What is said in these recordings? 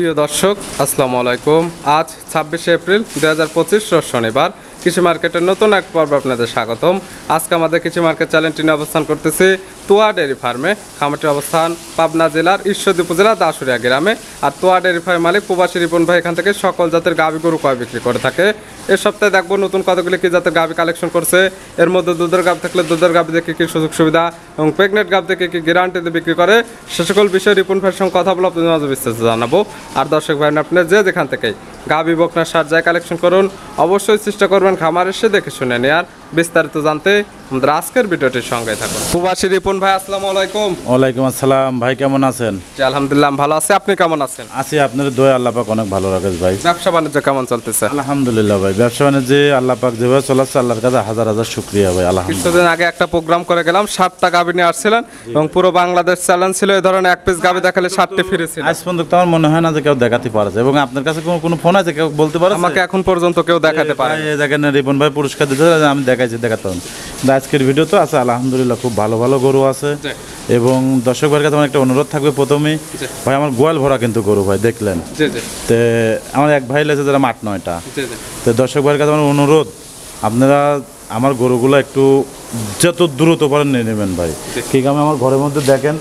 প্রিয় দর্শক আসসালামু আলাইকুম। আজ 26শে এপ্রিল 2025 রোজ শনিবার। কৃষি মার্কেটের নতুন এক পর্ব আপনাদের স্বাগতম। আজকে আমাদের কৃষি মার্কেট চ্যানেলটি নিয়ে অবস্থান করতেছি তোয়া ডেয়ারি ফার্মে। খামারটির অবস্থান পাবনা জেলার ঈশ্বরদী উপজেলা দাসুরিয়া গ্রামে। আর তোয়া ডেয়ারি ফার্মের মালিক প্রবাসী রিপন ভাই এখান থেকে সকল জাতের গাভী গরু ক্রয় বিক্রি করে থাকে। এর সপ্তাহে দেখবো নতুন কতগুলি কি জাতের গাভী কালেকশন করছে। এর মধ্যে দুধের গাভী থাকলে দুধের গাভী দেখে কি সুযোগ সুবিধা এবং প্রেগনেন্ট গাভী দেখে কি গ্যারান্টিতে বিক্রি করে, সে সকল বিষয়ে রিপন ভাইয়ের সঙ্গে কথা বলে আপনাদের মাঝে বিস্তারিত জানাবো। আর দর্শক ভাই আপনার যেখান থেকেই গাভী বকনার সার যায় কালেকশন করুন, অবশ্যই চেষ্টা করবেন খামার এসে দেখে শুনে নেয়ার। বিস্তারিত জানতে আমাদের আজকের ভিডিওটির সঙ্গে থাকুন। প্রবাসী রিপন ভাই আসসালামু আলাইকুম। ওয়ালাইকুম আসসালাম ভাই, কেমন আছেন? আলহামদুলিল্লাহ ভালো আছে, আপনি কেমন আছেন? আছি, আপনার দোয়া আল্লাহ পাক অনেক ভালো রাখে ভাই। ব্যবসা বাণিজ্য কেমন চলতেছে? আলহামদুলিল্লাহ ভাই, ব্যবসা বাণিজ্যে আল্লাহ পাক যেভাবে চলাচ্ছে আল্লাহর কাছে হাজার হাজার শুকরিয়া ভাই। আলহামদুলিল্লাহ। কিছুদিন আগে একটা প্রোগ্রাম করে গেলাম, 7টা গাভী নিয়ে আসছিলেন এবং পুরো বাংলাদেশ চ্যালেঞ্জ ছিল এই ধরনের এক পিস গাভী দেখালে 7টি ফ্রি ছিল। আজ পর্যন্ত আমার মনে হয় না যে কেউ দেখাতে পারছে, এবং আপনার কাছে কোনো ফোন আছে কেউ বলতে পারে? আমাকে এখন পর্যন্ত কেউ দেখাতে পারে। দেখেন রিপন ভাই পুরস্কার দিতে, আমি দেখাতাম। আজকের ভিডিও তো আছে আলহামদুলিল্লাহ, খুব ভালো ভালো গরু আছে। এবং দর্শক ভাইয়ের কাছে আমার একটা অনুরোধ থাকবে প্রথমেই ভাই, আমার গোয়াল ভরা কিন্তু গরু ভাই দেখলেন। তো আমার এক ভাই লেছে যারা 8-9টা। তো দর্শক ভাইয়ের কাছে আমার অনুরোধ, আপনারা আমার গরুগুলো একটু যত দ্রুত পারেন নিয়ে নেবেন ভাই। ঠিক আমি আমার ঘরের মধ্যে দেখেন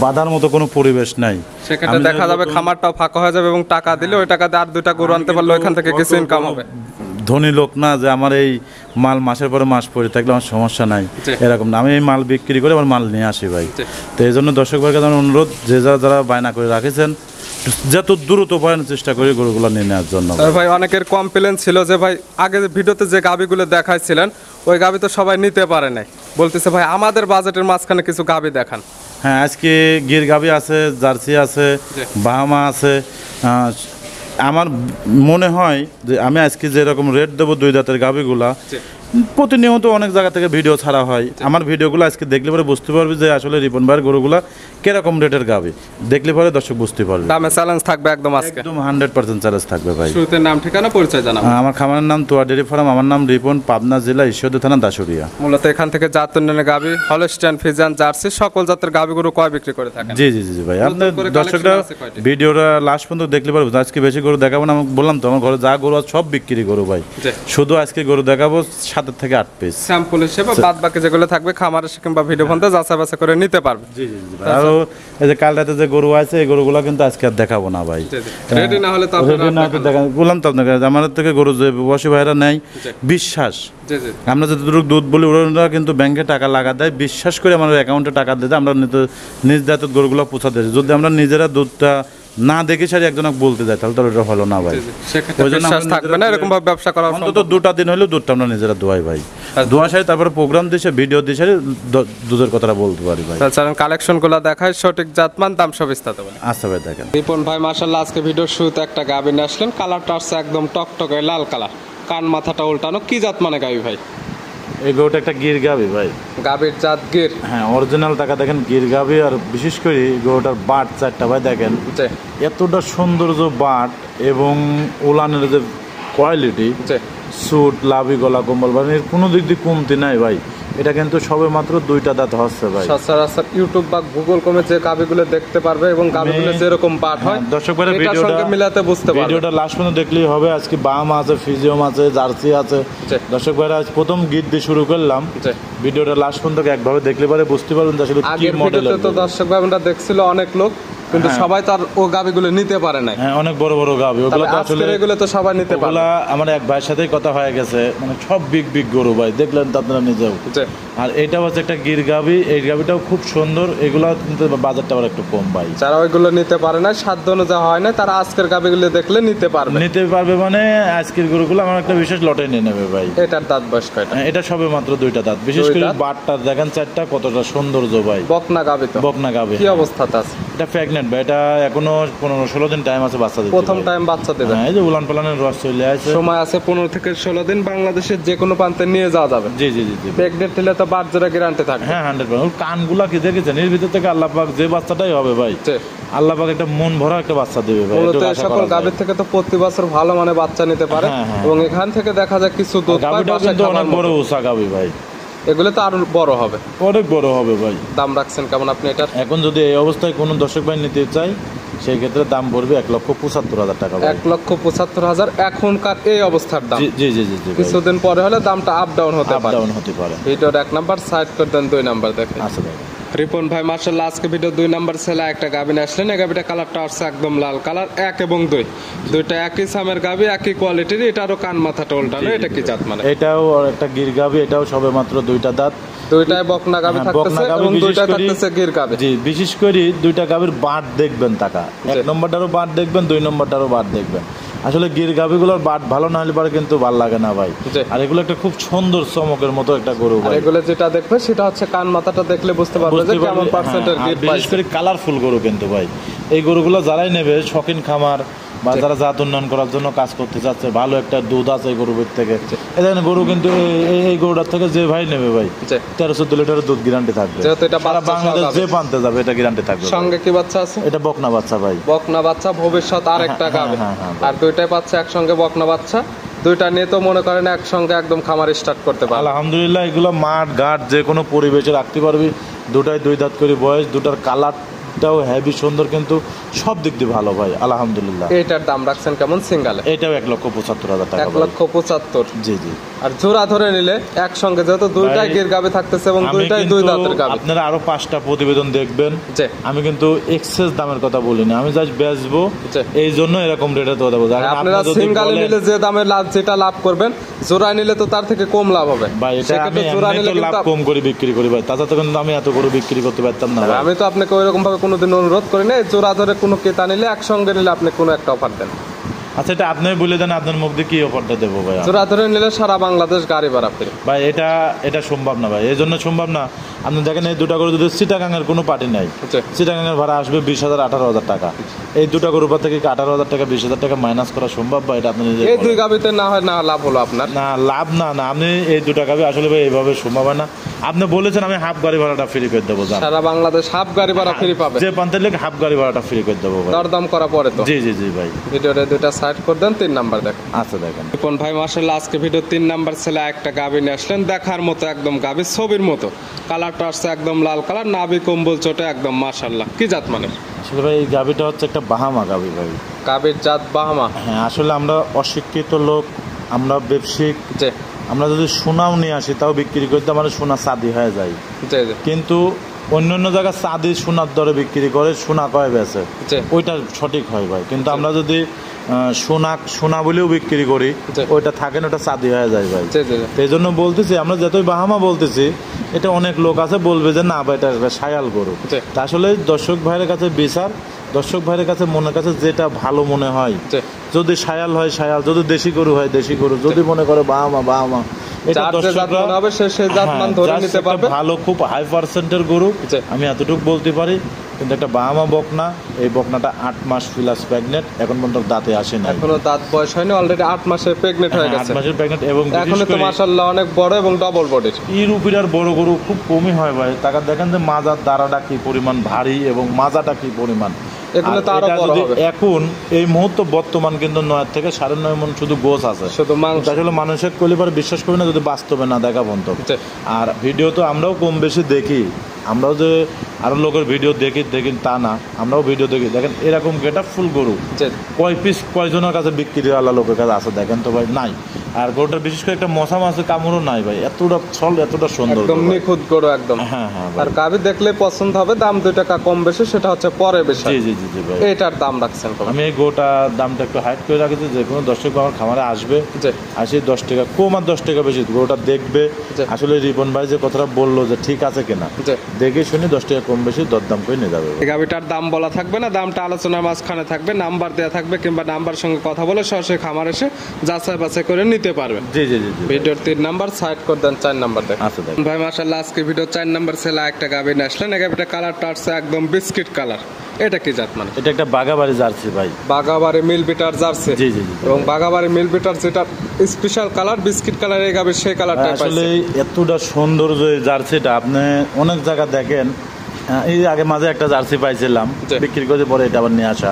বাধার মতো কোনো পরিবেশ নাই, সেখানে দেখা যাবে খামারটাও ফাঁকা হয়ে যাবে এবং টাকা দিলে ওই টাকা দিয়ে আর 2টা গরু আনতে পারলে ওইখান থেকে কিছু ইনকাম হবে। ধনী লোক না যে আমার এই মাল মাসের পরে মাস পরে থাকলে আমার সমস্যা নাই, এরকম না। আমি এই মাল বিক্রি করে আমার মাল নিয়ে আসি ভাই। তো এই জন্য দর্শক ভাইয়ের কাছে আমার অনুরোধ, যে যারা বায়না করে রাখেছেন যত দ্রুত পারেন চেষ্টা করি গরুগুলো নিয়ে নেওয়ার জন্য ভাই। অনেকের কমপ্লেন ছিল যে ভাই আগে ভিডিওতে যে গাভীগুলো দেখাইছিলেন ওই গাভী তো সবাই নিতে পারে নাই, বলতেছে ভাই আমাদের বাজেটের মাঝখানে কিছু গাভী দেখান। হ্যাঁ, আজকে গির গাভী আছে, জার্সি আছে, বাহামা আছে। আমার মনে হয় যে আমি আজকে যেরকম রেট দেবো 2 দাঁতের গাভীগুলা, প্রতিনিয়ত অনেক জায়গা থেকে ভিডিও ছাড়া হয়। আমার ভিডিওগুলো আজকে দেখলে পরে বুঝতে পারবে যে আসলে রিপন ভাইয়ের গরুগুলা কিরকম রেটের গাভী, দেখলে পরে দর্শক বুঝতে পারবে। দামে চ্যালেঞ্জ থাকবে একদম, আজকে একদম 100% চ্যালেঞ্জ থাকবে ভাই। শুরুতে নাম ঠিকানা পরিচয় জানাবো। আমার খামারের নাম তোয়া ডেয়ারি ফার্ম, আমার নাম রিপন, পাবনা জেলা ঈশ্বরদী থানা দাসুরিয়া। মূলত এখান থেকে জাত উন্নয়নের গাভী, হলস্টাইন, ফ্রিজিয়ান, জার্সি সকল জাতের গাভী গরু ক্রয় বিক্রি করে থাকেন। জি জি জি ভাই, আপনার দর্শকরা ভিডিওটা লাস্ট পর্যন্ত দেখলে পারবে। আজকে বেশি গরু দেখাবো না, আমি বললাম তো আমার ঘরে যা গরু আছে সব বিক্রি গরু ভাই। শুধু আজকে গরু দেখাবো 7 থেকে 8 পিস স্যাম্পল হিসেবে, বাদ বাকি যেগুলো থাকবে খামারে কিংবা ভিডিও ফোনতে যাচাই বাছাই করে নিতে পারবে। জি জি জি। আর এই যে কাল রাতে যে গরু আছে এই গরুগুলো কিন্তু আজকে আর দেখাবো না ভাই। রেডি না হলে তো আপনারা বললাম তো আপনাকে, আমাদের থেকে গরু যে প্রবাসী ভাইরা নেয় বিশ্বাস, আমরা যতটুকু দুধ বলি ওরা কিন্তু ব্যাংকে টাকা লাগা দেয়, বিশ্বাস করে আমাদের অ্যাকাউন্টে টাকা দিয়ে আমরা নিজ দায়িত্ব গরুগুলো পৌঁছা দিই। যদি আমরা নিজেরা দুধটা না দেখে সারি একজনকে বলতে যাই তাহলে তো ওটা হলো না ভাই। ওই জন্য থাকবে না এরকম ভাবে ব্যবসা করা, অন্তত 2টা দিন হলেও দুধটা আমরা নিজেরা দোয়াই ভাই। দোয়া সারি তারপরে প্রোগ্রাম দিয়েছে, ভিডিও দিয়ে সারি দুধের কথাটা বলতে পারি ভাই। তাছাড়া কালেকশনগুলো দেখায়, সঠিক জাতমান, দাম সব বিস্তারিত বলে। আচ্ছা ভাই দেখেন। রিপন ভাই মাশাআল্লাহ আজকে ভিডিওর শুরুতে একটা গাভী নিয়ে আসলেন, কালারটা আছে একদম টকটকে লাল কালার, কান মাথাটা উল্টানো। কি জাত মানে গাভী ভাই? এই গরুটা একটা গির গাভী ভাই। গাভীর জাত গির? হ্যাঁ, অরিজিনাল টাকা দেখেন গির গাভী। আর বিশেষ করে গরুটার বাট 4টা ভাই দেখেন, এতটা সৌন্দর্য বাট এবং ওলানের যে কোয়ালিটি, সুট লাভি গলা কম্বল মানে কোনো দিক দিয়ে কমতি নাই ভাই। এটা কিন্তু সবে মাত্র 2টা দাঁত হচ্ছে ভাই। সচরাচর ইউটিউব বা গুগল কমে যে গাভীগুলো দেখতে পারবে এবং গাভীগুলো যেরকম বাট হয় দর্শক ভাইরা ভিডিওটা মিলাতে বুঝতে পারবে। ভিডিওটা লাস্ট পর্যন্ত দেখলেই হবে। আজকে বাহামা আছে, ফ্রিজিয়াম আছে, জার্সি আছে। দর্শক ভাইরা আজ প্রথম গিট দিয়ে শুরু করলাম, ভিডিওটা লাস্ট পর্যন্ত একভাবে দেখলে পরে বুঝতে পারবেন যে আসলে কি মডেল। তো দর্শক ভাইরা দেখছিল অনেক লোক, কিন্তু সবাই তো আর ও গাভীগুলো নিতে পারে না। হ্যাঁ, অনেক বড় বড় গাভী, ওগুলো তো আসলে এগুলো তো সবাই নিতে পারে। আমার এক ভাইয়ের সাথেই কথা হয়ে গেছে, মানে সব বিগ গরু ভাই, দেখলেন তো আপনারা নিজেও। আর এটা হচ্ছে একটা গির গাভী, এই গাভীটাও খুব সুন্দর। এগুলো কিন্তু বাজারটা আবার একটু কম ভাই। যারা ওইগুলো নিতে পারে না, সাধ্য অনুযায়ী হয় না, তারা আজকের গাভীগুলো দেখলে নিতে পারবে মানে আজকের গরুগুলো আমার একটা বিশেষ লটে নিয়ে নেবে ভাই। এটার দাঁত বয়স কয়টা? এটা সবে মাত্র 2টা দাঁত। বিশেষ করে বাটটা দেখেন 4টা, কতটা সৌন্দর্য ভাই। বকনা গাভী তো, বকনা গাভী। কি অবস্থাতে আছে এটা? প্রেগন্যান্ট ভাই, এটা এখনো 15-16 দিন টাইম আছে বাচ্চা দিতে। প্রথম টাইম বাচ্চা দেবে। হ্যাঁ, এই যে উলান পালানের রস চলে আসে, সময় আছে 15 থেকে 16 দিন। বাংলাদেশের যে কোনো প্রান্তে নিয়ে যাওয়া যাবে। জি জি জি। প্রেগন্যান্ট হলে তো বাচ্চারা গ্যারান্টি থাকবে। হ্যাঁ, 100%। কানগুলা কি দেখেছেন? এর ভিতর থেকে আল্লাহ পাক যে বাচ্চাটাই হবে ভাই, আল্লাহ পাক একটা মন ভরা একটা বাচ্চা দেবে ভাই। মূলত এই সকল গাভীর থেকে তো প্রতি বছর ভালো মানে বাচ্চা নিতে পারে এবং এখান থেকে দেখা যায় কিছু দুধ পায়। গাভীটা কিন্তু অনেক বড় উঁচা গাভী ভাই, এগুলো তো আরো বড় হবে, অনেক বড় হবে ভাই। দাম রাখছেন কেমন আপনি এটার? এখন যদি এই অবস্থায় কোনো দর্শক ভাই নিতে চাই সেই ক্ষেত্রে দাম পড়বে 1,75,000 টাকা ভাই। 1,75,000 এখনকার এই অবস্থার দাম। জি জি জি জি ভাই। কিছুদিন পরে হলে দামটা আপ ডাউন হতে পারে। ডাউন হতে পারে। ভিডিওর 1 নাম্বার সাইড করে দেন, 2 নাম্বার দেখেন। আচ্ছা ভাই। রিপন ভাই মাশাআল্লাহ আজকে ভিডিও 2 নাম্বার ছেলে একটা গাভী নিয়ে আসলেন। এই গাভীটা কালারটা হচ্ছে একদম লাল কালার, 1 এবং 2 দুইটা একই সামের গাভী, একই কোয়ালিটির। এটারও কান মাথাটা উল্টানো। এটা কি জাত মানে? এটাও একটা গির গাভী, এটাও সবেমাত্র 2টা দাঁত। দুইটাই বকনা গাভী থাকতেছে এবং দুইটা থাকতেছে গির গাভী। জি, বিশেষ করে দুইটা গাভীর বাট দেখবেন টাকা। 1 নম্বরটারও বাট দেখবেন, 2 নম্বরটারও বাট দেখবেন। আসলে গির গাভীগুলোর বাট ভালো না হলে পরে কিন্তু ভালো লাগে না ভাই। আর এগুলো একটা খুব সুন্দর চমকের মতো একটা গরু ভাই। আর এগুলো যেটা দেখবে সেটা হচ্ছে কান মাথাটা দেখলে বুঝতে পারবে যে কেমন পার্সেন্টের গির পাইছে। বিশেষ করে কালারফুল গরু কিন্তু ভাই। এই গরুগুলো যারাই নেবে, শৌখিন খামার বা যারা জাত উন্নয়ন করার জন্য কাজ করতে চাচ্ছে, ভালো একটা দুধ আছে এই গরুর থেকে। এই দেখেন গরু কিন্তু এই গরুটার থেকে যে ভাই নেবে ভাই 13-14 লিটারের দুধ গ্যারান্টি থাকবে। যেহেতু এটা সারা বাংলাদেশ যে পানতে যাবে এটা গ্যারান্টি থাকবে। সঙ্গে কি বাচ্চা আছে? এটা বকনা বাচ্চা ভাই। বকনা বাচ্চা, ভবিষ্যৎ আরেকটা গাভী। আর দুইটাই পাচ্ছে একসঙ্গে বকনা বাচ্চা। দুইটা নিয়ে তো মনে করেন একসঙ্গে একদম খামার স্টার্ট করতে পারবে। আলহামদুলিল্লাহ এগুলো মাঠ ঘাট যে কোনো পরিবেশে রাখতে পারবি। দুটাই 2 দাঁত করে বয়স, দুটার কালারটাও হেভি সুন্দর, কিন্তু সব দিক দিয়ে ভালো ভাই আলহামদুলিল্লাহ। এটার দাম রাখছেন কেমন সিঙ্গেলে? এটাও 1,75,000 টাকা। 1,75,000। জি জি। আর জোড়া ধরে নিলে একসঙ্গে যেহেতু দুইটাই গির গাভী থাকতেছে এবং দুইটাই 2 দাঁতের গাভী। আপনারা আরো 5টা প্রতিবেদন দেখবেন। আমি কিন্তু এক্সেস দামের কথা বলি না, আমি জাস্ট বেচবো এই জন্য এরকম রেটের কথা বলছি। আপনারা সিঙ্গেলে নিলে যে দামে যেটা লাভ করবেন, জোড়া নিলে তো তার থেকে কম লাভ হবে ভাই। এটা আমি এমনি লাভ কম করে বিক্রি করি ভাই, তাছাড়া তো কিন্তু আমি এত করে বিক্রি করতে পারতাম না। আমি তো আপনাকে ওইরকম ভাবে কোনোদিন অনুরোধ করি না। জোড়া ধরে কোনো ক্রেতা নিলে একসঙ্গে নিলে আপনি কোনো একটা অফার দেন। আচ্ছা, এটা আপনি বলে দেন আপনার মুখ দিয়ে কি অফারটা দেবো ভাই? জোড়া ধরে নিলে সারা বাংলাদেশ গাড়ি ভাড়া ফ্রি ভাই। এটা সম্ভব না ভাই, এই জন্য সম্ভব না। আপনি দেখেন এই 2টা গরু যদি চিটাগাঙের কোনো পার্টি নাই, চিটাগাঙের ভাড়া আসবে 20,000-18,000 টাকা। এই 2টা গরুর পর থেকে 18,000 টাকা 20,000 টাকা মাইনাস করা সম্ভব ভাই? এটা আপনি এই 2 গাবিতে না হয় না লাভ হলো আপনার? না লাভ না, আপনি এই 2টা গাবি আসলে ভাই এইভাবে সম্ভব হয় না। আপনি বলেছেন আমি হাফ গাড়ি ভাড়াটা ফ্রি করে দেবো। সারা বাংলাদেশ হাফ গাড়ি ভাড়া ফ্রি পাবে। যে পান্তের লোক হাফ গাড়ি ভাড়াটা ফ্রি করে দেবো ভাই, দরদাম করা পরে তো। জি জি জি ভাই। ভিডিওতে 2টা সাইড করে দেন, 3 নাম্বার দেখেন। আচ্ছা দেখেন। রিপন ভাই মাশাআল্লাহ আজকে ভিডিও 3 নাম্বার ছেলে একটা গাবি নিয়ে আসলেন। দেখার মতো একদম গাবি, ছবির মতো। কালারটা আসছে একদম লাল কালার, নাভি কম্বল চটে একদম মাশাআল্লাহ। কি জাত মানে? আসলে ভাই এই গাবিটা হচ্ছে একটা বাহামা গাবি ভাই। গাবির জাত বাহামা? হ্যাঁ, আসলে আমরা অশিক্ষিত লোক, আমরা ব্যবসায়িক, আমরা যদি সোনাও নিয়ে আসি তাও বিক্রি করতে আমাদের সোনা চাঁদি হয়ে যায়। কিন্তু অন্য জায়গায় চাঁদি সোনার দরে বিক্রি করে, সোনা কয় বেচে, ওইটা সঠিক হয় ভাই। কিন্তু আমরা যদি সোনা বলেও বিক্রি করি, ওইটা থাকে না, ওটা চাঁদি হয়ে যায় ভাই। এই জন্য বলতেছি, আমরা যতই বাহামা বলতেছি, এটা অনেক লোক আছে বলবে যে না ভাই এটা শায়াল গরু। আসলে দর্শক ভাইয়ের কাছে বিচার, দর্শক ভাইয়ের কাছে মনের কাছে যেটা ভালো মনে হয়, যদি শায়াল হয় শায়াল, যদি দেশি গরু হয় দেশি গরু, যদি মনে করে বাহামা, এটা ভালো খুব হাই পার্সেন্টের গরু আমি এতটুকু বলতে পারি। কিন্তু একটা বাহামা বকনা, এই বকনাটা 8 মাস প্লাস প্রেগনেন্ট, এখন পর্যন্ত দাঁতে আসে না, এখনো দাঁত বয়স হয়নি, অলরেডি 8 মাসের প্রেগনেন্ট হয়ে গেছে। 8 মাসের প্রেগনেন্ট এবং এখনো তো মাশাআল্লাহ অনেক বড় এবং ডাবল বডির। ইউরোপের বড় গরু খুব কমই হয় ভাই। টাকা দেখেন যে মাজার দাঁড়াটা কি পরিমাণ ভারী এবং মাজাটা কি পরিমাণ। এখন এই মুহূর্তে বর্তমান কিন্তু 9 থেকে 9.5 মণ শুধু গোছ আছে, শুধু মাংস। আসলে মানুষের কলিবার বিশ্বাস করি না যদি বাস্তবে না দেখা পর্যন্ত। আর ভিডিও তো আমরাও কম বেশি দেখি, আমরাও যে আরো লোকের ভিডিও দেখি তা না, আমরাও ভিডিও দেখি। দেখেন এরকম গেটআপ ফুল গরু কয় পিস কয়জনের কাছে বিক্রি আল্লাহ লোকের কাছে আছে দেখেন তো ভাই, নাই। আর গরুটার বিশেষ করে একটা মশা মাছের কামড়ও নাই ভাই, এতটা ছল, এতটা সুন্দর, একদম নিখুঁত গরু একদম। হ্যাঁ। আর গাভী দেখলে পছন্দ হবে, দাম 2 টাকা কম বেশি সেটা হচ্ছে পরে বেশি। জি ভাই। এটার দাম রাখছেন? আমি এই গরুটার দামটা একটু হাইট করে রাখেছি, যে কোনো দর্শক আমার খামারে আসবে, আসি 10 টাকা কম আর 10 টাকা বেশি গরুটা দেখবে। আসলে রিপন ভাই যে কথাটা বললো যে ঠিক আছে কিনা দেখে শুনে 10 টাকা কম বেশি দরদাম করে নিয়ে যাবে। গাভীটার দাম বলা থাকবে না, দামটা আলোচনার মাঝখানে থাকবে, নাম্বার দেওয়া থাকবে, কিংবা নাম্বার সঙ্গে কথা বলে সরাসরি খামার এসে যাচাই বাছাই করে নিতে পারবেন। জি। ভিডিওর 3 নাম্বার সাইড করে দেন, 4 নাম্বার দেখেন। আচ্ছা ভাই মাশাআল্লাহ আজকে ভিডিও 4 নাম্বার ছেলে একটা গাভী নিয়ে আসলেন। এই গাভীটা কালারটা আসছে একদম বিস্কিট কালার। এটা কি জাত মানে? এটা একটা বাগাবাড়ি জার্সি ভাই। বাগাবাড়ি মিল বিটার জার্সি। জি। এবং বাগাবাড়ি মিল বিটার যেটা স্পেশাল কালার বিস্কিট কালার, এই গাভীর সেই কালারটা আসলে এতটা সুন্দর যে জার্সিটা আপনি অনেক জায়গা দেখেন। এই আগে মাঝে একটা জার্সি পাইছিলাম, বিক্রি করে পরে এটা আবার নিয়ে আসা।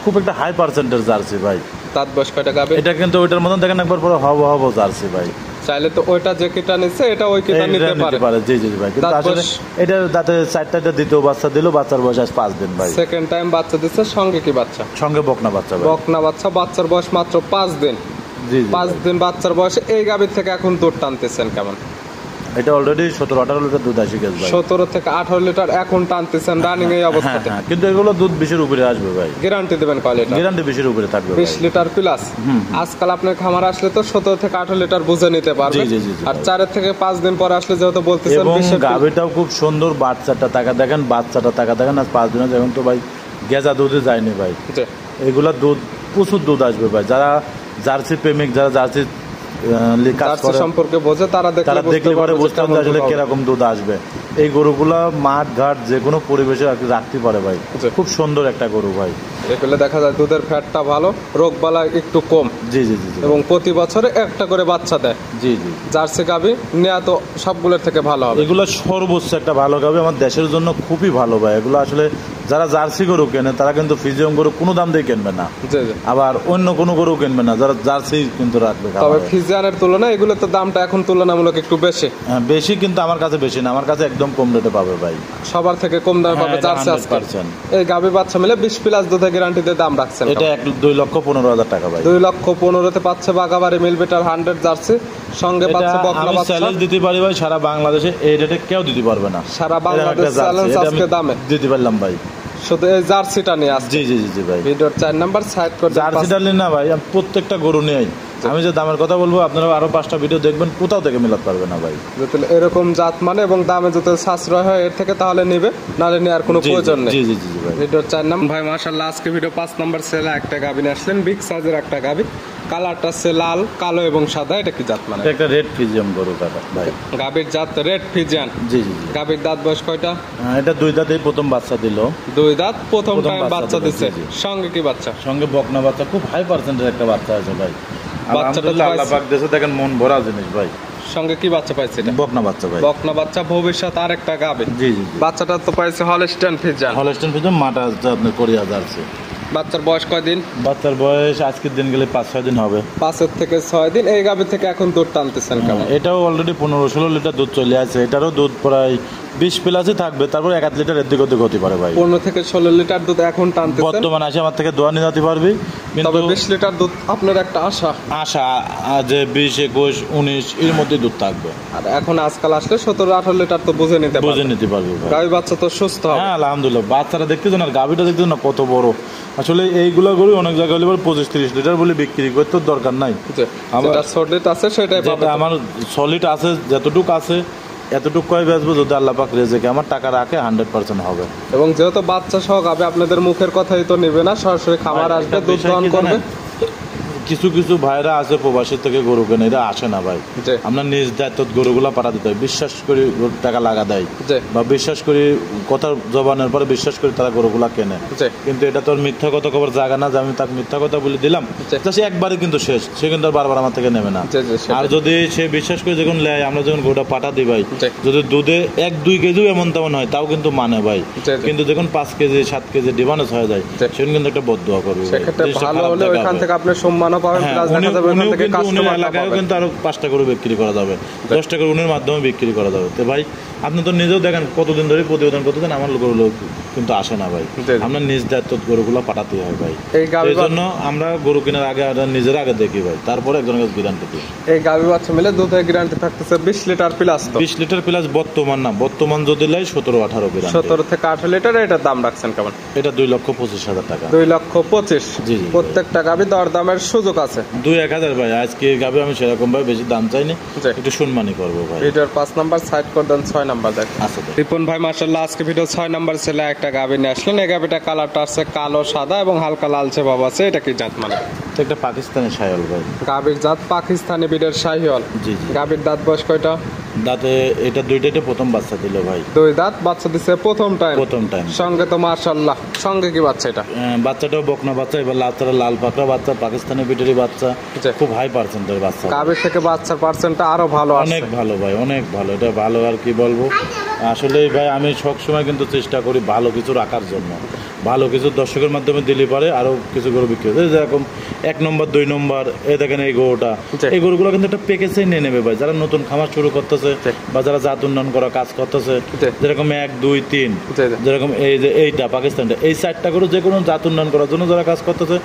খুব একটা হাই পার্সেন্টের জার্সি ভাই। দাঁত বয়স কয়টা গাভী? এটা কিন্তু ওইটার মতন দেখেন একবার পরে হব জার্সি ভাই। চাইলে তো ওইটা যে কিটা নিচ্ছে এটা ওই কিটা নিতে পারে। জি জি ভাই, কিন্তু আসলে এটা দাঁতে চারটা দ্বিতীয় বাচ্চা দিল, বাচ্চার বয়স আজ 5 দিন ভাই। সেকেন্ড টাইম বাচ্চা দিচ্ছে, সঙ্গে কি বাচ্চা? সঙ্গে বকনা বাচ্চা ভাই। বকনা বাচ্চা, বাচ্চার বয়স মাত্র 5 দিন। জি 5 দিন বাচ্চার বয়সে এই গাভীর থেকে এখন দুধ টানতেছেন কেমন? এটা অলরেডি 17-18 লিটার দুধ আসে গেছে ভাই। 17 থেকে 18 লিটার এখন টানতেছেন রানিং এই অবস্থাতে। হ্যাঁ, কিন্তু এগুলো দুধ 20-এর উপরে আসবে ভাই। গ্যারান্টি দেবেন কয় লিটার? গ্যারান্টি 20-এর উপরে থাকবে 20 লিটার প্লাস। আজকাল আপনার খামার আসলে তো 17 থেকে 18 লিটার বুঝে নিতে পারবে। আর 4 থেকে 5 দিন পরে আসলে যেহেতু বলতেছেন এবং গাভীটাও খুব সুন্দর, বাচ্চাটা টাকা দেখেন, বাচ্চাটা টাকা দেখেন। আজ 5 দিনে এখন তো ভাই গেজা দুধে যায়নি ভাই। এগুলা দুধ প্রচুর দুধ আসবে ভাই। যারা জার্সি প্রেমিক, যারা জার্সি সম্পর্কে বোঝে তারা দেখলে পরে বুঝতে পারবে আসলে কিরকম দুধ আসবে। এই গরুগুলা মাঠ ঘাট যে কোনো পরিবেশে রাখতে পারে ভাই। খুব সুন্দর একটা গরু ভাই। এগুলো দেখা যায় দুধের ফ্যাটটা ভালো, রোগ বালা একটু কম। জি জি জি। এবং প্রতি বছরে একটা করে বাচ্চা দেয়। জি জি। জার্সি গাভী নেওয়া তো সবগুলোর থেকে ভালো হবে। এগুলো সর্বোচ্চ একটা ভালো গাভী, আমার দেশের জন্য খুবই ভালো ভাই। এগুলো আসলে যারা জার্সি গরু কেনে তারা কিন্তু ফ্রিজিয়াম গরু কোনো দাম দিয়ে কিনবে না, আবার অন্য কোনো গরু কিনবে না, যারা জার্সি কিন্তু রাখবে। তবে ফ্রিজিয়ানের তুলনায় এগুলো তো দামটা এখন তুলনামূলক একটু বেশি। হ্যাঁ বেশি, কিন্তু আমার কাছে বেশি না, আমার কাছে একদম কম রেটে পাবে ভাই। সবার থেকে কম দামে পাবে জার্সি। এই গাভী বাচ্চা মিলে 20 প্লাস দুধে গ্যারান্টি দিয়ে দাম রাখছেন। এটা 2,15,000 টাকা ভাই। 2,15,000 পাচ্ছে বাগাবাড়ি মিলবেটার 100 জার্সি, সঙ্গে পাচ্ছে বকনা বাচ্চা। আমি চ্যালেঞ্জ দিতে পারি ভাই, সারা বাংলাদেশে এই রেটে কেউ দিতে পারবে না। সারা বাংলাদেশ চ্যালেঞ্জ আজকে দামে দিতে পারলাম ভাই। শুধু এই জার্সিটা নিয়ে আসছে। জি জি জি ভাই। ভিডিওর 4 নাম্বার সাইড করে জার্সিটা নিন না ভাই, প্রত্যেকটা গরু নেই। আমি যে দামের কথা বলবো আপনারা আরো 5টা ভিডিও দেখবেন, কোথাও থেকে মিলাতে পারবে না ভাই। যদি এরকম জাত মানে এবং দামে যদি সাশ্রয় হয় এর থেকে, তাহলে নেবে, নালে নেওয়ার কোনো প্রয়োজন নেই। জি জি জি ভাই। ভিডিওর 4 নাম্বার ভাই মাশাআল্লাহ আজকে ভিডিও 5 নাম্বার সেলা একটা গাভী নিয়ে আসলেন, বিগ সাইজের একটা গাভী। কালারটা আছে লাল, কালো এবং সাদা। এটা কি জাত মানে? একটা রেড ফ্রিজিয়াম গরু কাটা ভাই। গাভীর জাত রেড ফ্রিজিয়ান। জি জি। গাভীর দাঁত বয়স কয়টা? এটা 2 দাঁতেই প্রথম বাচ্চা দিল। 2 দাঁত প্রথম টাইম বাচ্চা দিছে। সঙ্গে কি বাচ্চা? সঙ্গে বকনা বাচ্চা, খুব হাই পার্সেন্টের একটা বাচ্চা আছে ভাই। বাচ্চাটা আল্লাহ পাক দেশে দেখেন মন ভরা জিনিস ভাই। সঙ্গে কি বাচ্চা পাইছে? এটা বকনা বাচ্চা ভাই। বকনা বাচ্চা, ভবিষ্যৎ আর একটা গাভী। জি জি। বাচ্চাটা তো পাইছে হলস্টাইন ফ্রিজিয়ান। হলস্টাইন ফ্রিজিয়ান মাটা আপনার কোরিয়া জার্সি। বাচ্চার বয়স কয়দিন? বাচ্চার বয়স আজকের দিন গেলে 5-6 দিন হবে। 5 থেকে 6 দিন। এই গাভী থেকে এখন দুধ টানতেছেন কেমন? এটাও অলরেডি 15-16 লিটার দুধ চলে আছে। এটারও দুধ প্রায় 20 প্লাসই থাকবে, তারপর 1 লিটার এর দিকে ওদিক হতে পারে ভাই। 15 থেকে 16 লিটার দুধ এখন টানতেছেন। বর্তমানে আসে আমার থেকে দোয়া নিয়ে যেতে পারবি, তবে 20 লিটার দুধ আপনার একটা আশা যে 20, 21, 19 এর মধ্যে দুধ থাকবে। আর এখন আজকাল আসলে 17-18 লিটার তো বুঝে নিতে পারবে ভাই। গাভী বাচ্চা তো সুস্থ হবে। হ্যাঁ আলহামদুলিল্লাহ। বাচ্চারা দেখতেছেন আর গাভীটা দেখতেছেন না কত বড়। আসলে এইগুলা গরু অনেক জায়গায় হলে 25-30 লিটার বলে বিক্রি করতে দরকার নাই। যেটা সলিড আছে সেটাই পাবে। আমার সলিড আছে, যতটুকু আছে এতটুকু কয় বেচবো, যদি আল্লাহ পাক রেজেকে আমার টাকা রাখে 100% হবে। এবং যেহেতু বাচ্চা সহ গাভী আপনাদের মুখের কথাই তো নেবে না, সরাসরি খামার আসবে, দুধ দহন করবে। কিছু কিছু ভাইরা আছে প্রবাসী থেকে গরু কেনে, এরা আসে না ভাই। আমরা নিজ দায়িত্ব গরুগুলা পাঠা দিতে হয়, বিশ্বাস করি টাকা লাগা দেয় বা বিশ্বাস করি কথা জবানের পরে বিশ্বাস করি তারা গরুগুলা কেনে। কিন্তু এটা তো মিথ্যা কথা কবার জায়গা না যে আমি তাকে মিথ্যা কথা বলে দিলাম, সে একবারে কিন্তু শেষ, সে কিন্তু আর বারবার আমার থেকে নেবে না। আর যদি সে বিশ্বাস করে যখন লেয়, আমরা যখন গরুটা পাঠা দিই ভাই, যদি দুধে 1-2 কেজিও এমন তেমন হয় তাও কিন্তু মানে ভাই। কিন্তু যখন 5 কেজি 7 কেজি ডিমান্ড হয়ে যায়, সেখানে কিন্তু একটা বদদোয়া করবে। ভালো হলে ওইখান থেকে আপনি সম্মান পাবেন, প্লাস দেখা যাবে ওখান থেকে কাস্টমার এলাকায়ও কিন্তু আরো 5টা করে বিক্রি করা যাবে, 10টা করে উনির মাধ্যমে বিক্রি করা যাবে। তো ভাই আপনি তো নিজেও দেখেন কতদিন ধরে প্রতিবেদন করতেছেন, আমার গরুগুলো কিন্তু আসে না ভাই। আমরা নিজ দায়িত্ব গরুগুলো পাঠাতে হয় ভাই। এই জন্য আমরা গরু কেনার আগে নিজের আগে দেখি ভাই, তারপরে একজনের কাছে গ্যারান্টি দিই। এই গাভী বাচ্চা মিলে দুধের গ্যারান্টি থাকতেছে 20 লিটার প্লাস। 20 লিটার প্লাস বর্তমান না, বর্তমান যদি লাই 17-18 গ্যারান্টি। 17 থেকে 18 লিটার। এটার দাম রাখছেন কেমন? এটা 2,25,000 টাকা। 2,25,000। জি। প্রত্যেকটা গাভী দর দামের সুযোগ আছে। 2-1000 ভাই। আজকে গাভী আমি সেরকম ভাবে বেশি দাম চাইনি, একটু সম্মানই করবো ভাই। ভিডিওর 5 নাম্বার সাইড করে দেন, 6 নাম্বার দেখ। আচ্ছা রিপন ভাই মাশাআল্লাহ আজকে ভিডিও 6 নাম্বার ছেলে একটা গাভী নিয়ে আসলেন। এই গাভীটা কালারটা আছে কালো সাদা এবং হালকা লালচে ভাব আছে। এটা কি জাত মানে? একটা পাকিস্তানি শাহিওয়াল ভাই। গাভীর জাত পাকিস্তানি বিডের শাহিওয়াল। জি জি। গাভীর দাঁত বয়স কয়টা? দাঁতে এটা 2টাতে প্রথম বাচ্চা দিল ভাই। 2 দাঁত বাচ্চা দিছে প্রথম টাইম। সঙ্গে তো মাশাআল্লাহ। সঙ্গে কি বাচ্চা? এটা বাচ্চাটাও বকনা বাচ্চা, এবার লালচারা লাল পাকড়া বাচ্চা, পাকিস্তানি বিটেরি বাচ্চা, খুব হাই পার্সেন্টের বাচ্চা। গাভীর থেকে বাচ্চার পার্সেন্টটা আরো ভালো আছে। অনেক ভালো ভাই, অনেক ভালো। এটা ভালো আর কি বলবো। আসলে ভাই আমি সবসময় কিন্তু চেষ্টা করি ভালো কিছু রাখার জন্য, ভালো কিছু দর্শকের মাধ্যমে দিলে পারে আরও কিছু গরু বিক্রি হয়। যেরকম 1 নম্বর 2 নম্বর এই দেখেন এই গরুটা, এই গরুগুলো কিন্তু একটা প্যাকেজেই নিয়ে নেবে ভাই, যারা নতুন খামার শুরু করতেছে বা যারা জাত উন্নয়ন করা কাজ করতেছে। যেরকম 1 2 3 যেরকম এই যে এইটা পাকিস্তানটা, এই 4টা গরু যে কোনো জাত উন্নয়ন করার জন্য যারা কাজ করতেছে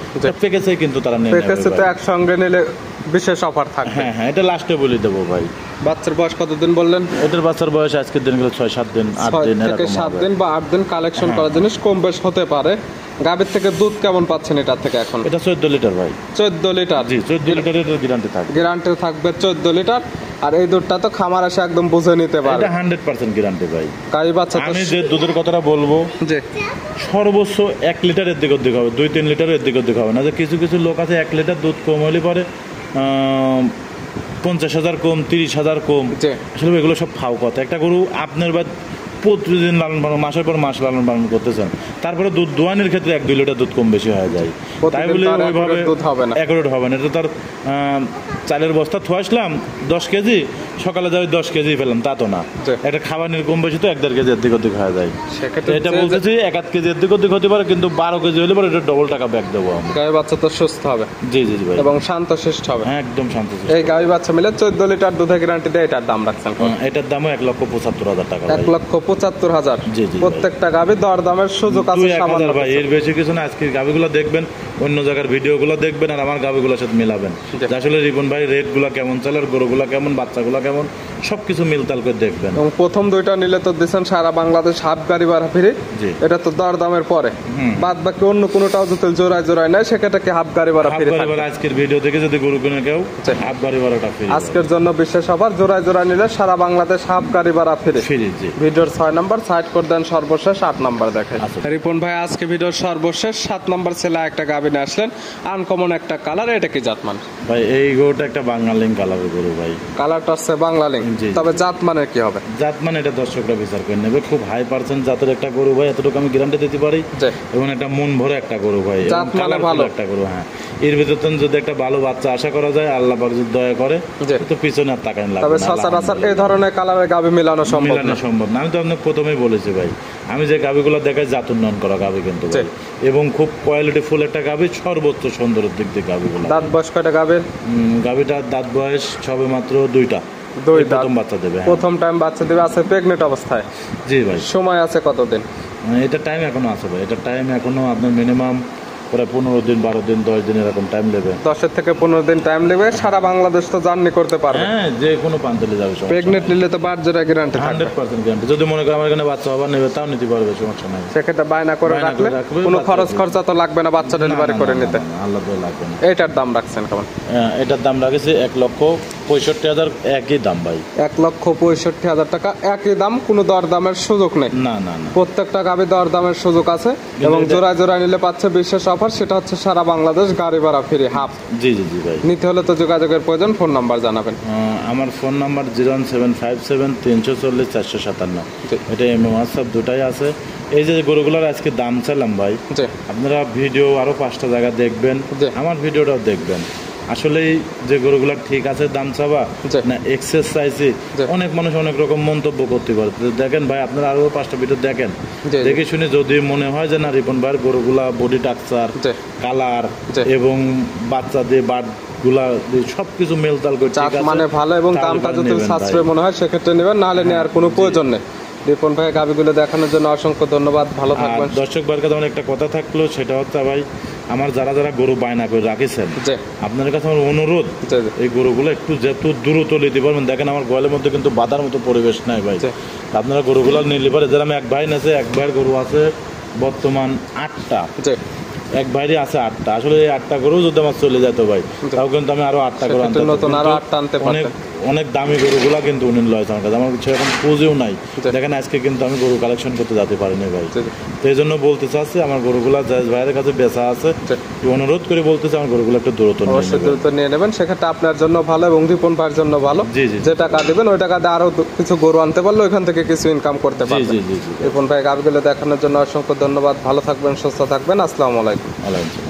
প্যাকেজেই কিন্তু তারা নিয়ে নেবে। প্যাকেজে তো একসঙ্গে নিলে বিশেষ অফার থাকবে। হ্যাঁ হ্যাঁ, এটা লাস্টে বলে দেবো ভাই। বাচ্চার বয়স কতদিন বললেন? এটার বাচ্চার বয়স আজকের দিনগুলো 6-7 দিন 8 দিন থেকে এরকম 7 হবে। দিন বা 8 দিন কালেকশন করা জিনিস কম বেশ হতে পারে। গাভীর থেকে দুধ কেমন পাচ্ছেন এটার থেকে এখন? এটা 14 লিটার ভাই। 14 লিটার? জি 14 লিটারের গ্যারান্টি থাকবে। গ্যারান্টি থাকবে 14 লিটার। আর এই দুধটা তো খামার এসে একদম বুঝে নিতে পারে। এটা 100% গ্যারান্টি ভাই। গাভী বাচ্চা তো আমি যে দুধের কথাটা বলবো, জি সর্বোচ্চ 1 লিটারের দিক ওদিক হবে, 2-3 লিটারের দিক ওদিক হবে না। যে কিছু কিছু লোক আছে 1 লিটার দুধ কম হলে পরে 50,000 কম, 30,000 কম। জি। আসলে এগুলো সব ফাও কথা। একটা গরু আপনার বা প্রতিদিন লালন পালন, মাসের পর মাস লালন পালন করতেছেন, তারপরে দুধ দোয়ানোর ক্ষেত্রে 1-2 লিটার দুধ কম বেশি হয়ে যায়। তাই বলে ওইভাবে দুধ হবে না, অ্যাকুরেট হবে না। এটা তার চালের বস্তা থুয়ে আসলাম 10 কেজি, সকালে যাই 10 কেজি পেলাম, তা তো না। এটা খাবারের কম বেশি তো 1-1.5 কেজি এদিক ওদিক হয়ে যায়। এটা বলতেছি 1-1 কেজি এদিক ওদিক হতে পারে, কিন্তু 12 কেজি হলে পরে এটা ডবল টাকা ব্যাক দেবো আমি। গাভী বাচ্চা তো সুস্থ হবে। জি জি ভাই, এবং শান্তশিষ্ট হবে। হ্যাঁ একদম শান্ত। এই গাভী বাচ্চা মিলে 14 লিটার দুধের গ্যারান্টি দেয়। এটার দাম রাখছেন কত? এটার দামও 1,75,000 টাকা। 1,75,000। জি জি। প্রত্যেকটা গাভী দরদামের সুযোগ আছে সামান্য ভাই, এর বেশি কিছু না। আজকের গাভীগুলো দেখবেন, অন্য জায়গার ভিডিওগুলো দেখবেন, আর আমার গাভীগুলোর সাথে মিলাবেন। আসলে রিপন ভাই রেটগুলো কেমন চলে, আর গরুগুলো কেমন, বাচ্চাগুলো কেমন, সবকিছু মিলতাল করে দেখবেন। এবং প্রথম দুইটা নিলে তো দিচ্ছেন সারা বাংলাদেশ হাফ গাড়ি ভাড়া ফ্রি। এটা তো দরদামের পরে। বাদ বাকি অন্য কোনোটাও যদি জোড়ায় জোড়ায় নেয় সেক্ষেত্রে কি হাফ গাড়ি ভাড়া ফ্রি থাকবে? আজকের ভিডিও দেখে যদি গরু কিনে কেউ, হাফ গাড়ি ভাড়াটা ফ্রি। আজকের জন্য বিশেষ অফার, জোড়ায় জোড়ায় নিলে সারা বাংলাদেশ হাফ গাড়ি ভাড়া ফ্রি। ভিডিওর 6 নম্বর সাইড করে দেন, সর্বশেষ 8 নম্বর দেখেন। রিপন ভাই আজকে ভিডিওর সর্বশেষ 7 নম্বর ছেলে একটা গাভী নিয়ে আসলেন, আনকমন একটা কালার। এটা কি জাতমান ভাই? এই গরুটা একটা বাংলালিং কালারের গরু ভাই। কালারটা হচ্ছে বাংলালিং, তবে জাতমানের কি হবে? জাতমান এটা দর্শকরা বিচার করে নেবে। খুব হাই পার্সেন্ট জাতের একটা গরু ভাই, এতটুকু আমি গ্যারান্টি দিতে পারি। এবং একটা মন ভরে একটা গরু ভাই, জাতমানে ভালো একটা গরু। হ্যাঁ, এর ভিতর যদি একটা ভালো বাচ্চা আশা করা যায়, আল্লাহ পাক যদি দয়া করে, তো পিছনে আর তাকান লাগবে না। তবে সচরাচর এই ধরনের কালারের গাভী মিলানো সম্ভব না। আমি তো আপনাকে প্রথমেই বলেছি ভাই, আমি যে গাভীগুলো দেখাই জাত উন্নয়ন করা গাভী কিন্তু ভাই, এবং খুব কোয়ালিটি ফুল একটা গাভী, সর্বোচ্চ সুন্দরের দিক দিয়ে গাভীগুলো। দাঁত বয়স কয়টা গাভীর? গাভীটার দাঁত বয়স সবে মাত্র 2টা। প্রথম বাচ্চা দেবে, প্রথম টাইম বাচ্চা দেবে। আছে প্রেগনেন্ট অবস্থায়? জি ভাই। সময় আছে কতদিন? এটা টাইম এখনো আছে ভাই। এটা টাইম এখনো আপনার মিনিমাম প্রায় 15 দিন, 12 দিন, 10 দিন এরকম টাইম নেবে। 10 থেকে 15 দিন টাইম নেবে। সারা বাংলাদেশ তো জার্নি করতে পারবে। হ্যাঁ, যে কোনো প্রান্তে যাবে। প্রেগনেন্ট নিলে তো বাচ্চারা গ্যারান্টি থাকবে 100% গ্যারান্টি। যদি মনে করে আমার এখানে বাচ্চা আবার নেবে, তাও নিতে পারবে, সমস্যা নাই। সেক্ষেত্রে বায়না করে রাখলে কোনো খরচ খরচা তো লাগবে না বাচ্চা ডেলিভারি করে নিতে। আল্লাহ দয়া লাগবে না। এটার দাম রাখছেন কেমন? এটার দাম রাখেছে 1,65,000। একই দাম ভাই, 1,65,000 টাকা একই দাম, কোনো দরদামের সুযোগ নেই। না না না, প্রত্যেকটা গাভী দরদামের সুযোগ আছে। এবং জোড়ায় জোড়ায় নিলে পাচ্ছে বিশেষ অফার, সেটা হচ্ছে সারা বাংলাদেশ গাড়ি ভাড়া ফ্রি হাফ। জি জি জি ভাই। নিতে হলে তো যোগাযোগের প্রয়োজন। ফোন নাম্বার জানাবেন। আমার ফোন নাম্বার 01757 340 457। এটা হোয়াটসঅ্যাপ দুটাই আছে। এই যে গরুগুলোর আজকে দাম চাইলাম ভাই, আপনারা ভিডিও আরো 5টা জায়গা দেখবেন, আমার ভিডিওটাও দেখবেন। আসলে যে গরুগুলো ঠিক আছে দাম চাবা না এক্সেস চাইছি, অনেক মানুষ অনেক রকম মন্তব্য করতে পারে। দেখেন ভাই, আপনারা আরো 5টা ভিডিও দেখেন, দেখে শুনে যদি মনে হয় যে না রিপন ভাইয়ের গরুগুলা বডি টাকচার, কালার এবং বাচ্চা দিয়ে বাট গুলা সবকিছু মেলতাল করে মানে ভালো, এবং দামটা যদি সাশ্রয় মনে হয় সেক্ষেত্রে নেবেন, নাহলে নেওয়ার কোনো প্রয়োজন নেই। রিপন ভাই গাভীগুলো দেখানোর জন্য অসংখ্য ধন্যবাদ। ভালো থাকবেন। দর্শক ভাইয়ের কাছে একটা কথা থাকলো, সেটা হচ্ছে ভাই, আমার যারা যারা গরু বায়না করে রাখেছেন, আপনার কাছে আমার অনুরোধ, এই গরুগুলো একটু যত দ্রুত নিতে পারবেন। দেখেন আমার গোয়ালের মধ্যে কিন্তু বাধার মতো পরিবেশ নাই ভাই। আপনারা গরুগুলো নিলে পারে, যারা আমি এক ভাই নেছে, এক ভাইয়ের গরু আছে বর্তমান 8টা, এক ভাইরই আছে 8টা। আসলে এই 8টা গরু যদি আমার চলে যেত ভাই, তাও কিন্তু আমি আরো 8টা গরু আনতে অনেক দামি গরুগুলা কিন্তু উনি লয়েছে আমার কাছে। আমার কিছু এখন পুঁজিও নাই। দেখেন আজকে কিন্তু আমি গরু কালেকশন করতে যেতে পারিনি ভাই। তো এই জন্য বলতে চাচ্ছি, আমার গরুগুলা ভাইয়ের কাছে বেচা আছে, অনুরোধ করে বলতেছি আমার গরুগুলো একটু দ্রুত নিয়ে নেবেন। সেক্ষেত্রে আপনার জন্য ভালো এবং রিপন ভাইয়ের জন্য ভালো। যে টাকা দিবেন ওই টাকা দিয়ে আরো কিছু গরু আনতে পারলে ওইখান থেকে কিছু ইনকাম করতে পারবেন। রিপন ভাই গাভীগুলো দেখানোর জন্য অসংখ্য ধন্যবাদ। ভালো থাকবেন, সুস্থ থাকবেন। আসসালামু আলাইকুম।